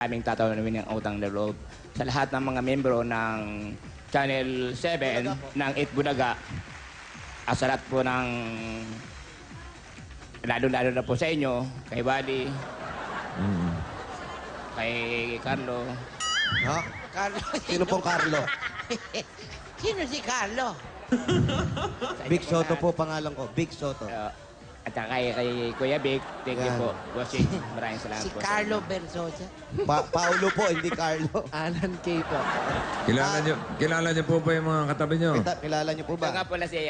aming tatanungin ng utang na loob sa lahat ng mga membro ng Channel 7 ng 8 Bulaga. Sa lahat po ng lalo-lalo na po sa inyo, kay Wally, kay Carlo. Ha? Carlo. Sino pong Carlo? Sino si Carlo? Big Soto po pangalan ko. Big Soto. At saka kay Kuya Vic, thank you Yan. po. Bossing, maraming salamat Si po. Carlo Bersosa. Paulo po, hindi Carlo. Alan K. po. Kilala niyo po ba yung mga katabi niyo? Kilala niyo po Ito nga ba? pala si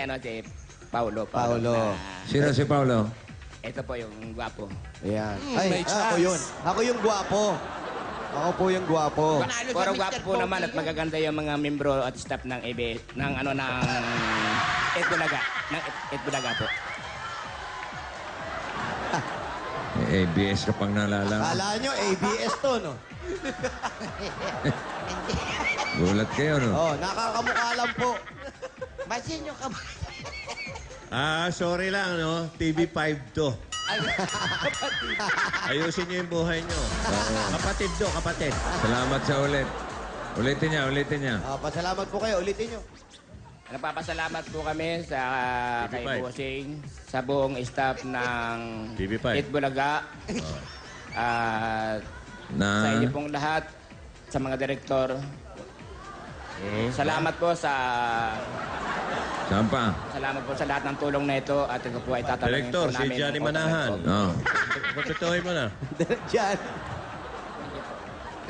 Paulo. Paulo. Sino si Paulo? Ito po yung gwapo. Ayan. may Ako chance. yun. Ako yung gwapo. Ako po yung gwapo. Panalo sa Puro Mr. gwapo po naman at Pogi. magaganda yung mga membro at staff ng ABS, ng 8 Bulaga. Ng 8 Bulaga po. ABS ka pang nalala. Kala nyo, ABS to, no? Hindi. Gulat kayo, no? Oh, nakakamukha lang po. Masin yung Sorry lang, no? TV5 to. Ayusin niyo yung buhay niyo. Kapatid to, kapatid. Salamat sa ulit. Ulitin niya. Pasalamat po kayo. Ulitin nyo. Nagpapasalamat po kami sa kay TV5. Bossing, sa buong staff ng TV5. 8 Bulaga. At sa inyo pong lahat, sa mga direktor. Salamat po Saan pa? Salamat po sa lahat ng tulong na ito at ito po ay tatanungin Director, po si namin. Johnny ang utang na Manahan. loob. No. Patutuhin mo na. Diyan.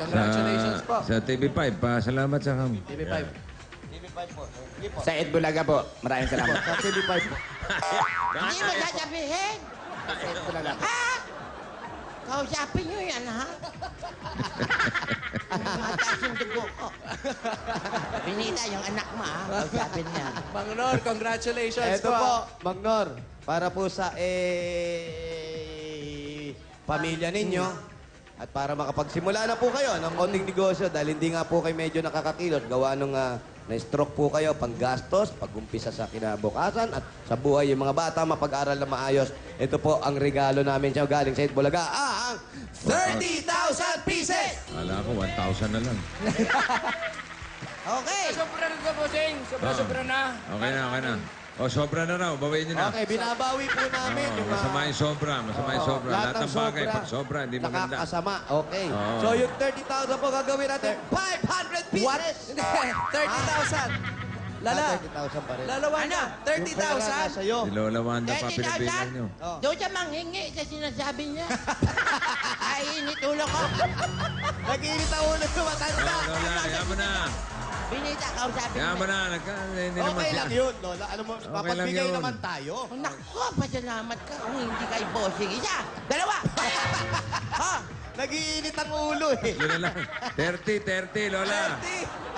Congratulations po. Sa TV5, salamat sa kami. TV5. Sa 8 Bulaga po, maraming salamat. Sa TV5 po. Hindi mo sasabihin. Sa 8 Bulaga po. Ha? Kausapin nyo yan, ha? Mataas yung dugo ko. Binita yung anak mo, ha? Kausapin niya. Mang Nor, congratulations Ito po, Magnor, para po sa pamilya ninyo at para makapagsimula na po kayo ng konting negosyo dahil hindi nga po kayo medyo nakakakilos gawa nung na-stroke po kayo panggastos, pag-umpisa sa kinabukasan at sa buhay yung mga bata mapag-aral na maayos. Ito po ang regalo namin siya galing sa 8 Bulaga, ang 30,000 pieces! Kala ko, 1,000 na lang. Okay. Sobra na po, Bossing. Sobra na. Okay na. O, sobra na raw. Bawiin niyo na. Okay, binabawi po namin yung Masama yung sobra. Lahat ng bagay, pag sobra, hindi maganda. nakakasama. Okay. Oo. So yung 30,000 po gagawin natin 500 pieces! What? 30,000. Lala. 30,000 pa rin. Lalawan na. Yung pera na 30,000. sa'yo. Si Lola Wanda pa 30,000? pinabilan niyo. Oh. Doon siya manghingi sa sinasabi niya. Ay, initulo ko. Nag-iinit ang ulo ko, matanda. Lola, yan mo na. Binita, kausapin Yan mo mo. na. Hindi naman Okay siya. lang yun, Lola. Alam mo, lang papagbigay yun. naman tayo. Oh, naku, pasalamat ka kung hindi kay bossing. Isa, dalawa. Ha? Nag-iinit ang ulo eh. Yun na lang. 30, Lola.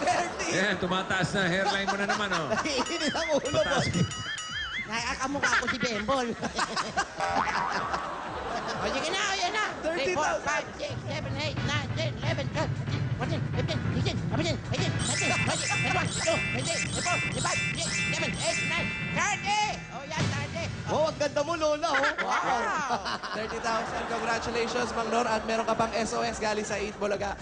30. Yan, tumataas na. Hairline mo na naman, oh. Nag-iinit ang ulo, boss. Nakakamukha ko si Bembol. O, sige na, o, yan na. 3, 4, 5, 6, 7, 8, 9, 10, 11, 12, 13, 14, 15, 16, 17, 18, 19, 20, 21, 22, 23, 24, 25, 26, 27, 28, 29, 30! O, yan, 30. Oh, ang ganda mo, Lola, oh. Wow! 30,000. Congratulations, Mang Nor. At meron ka pang SOS galing sa 8 Bulaga.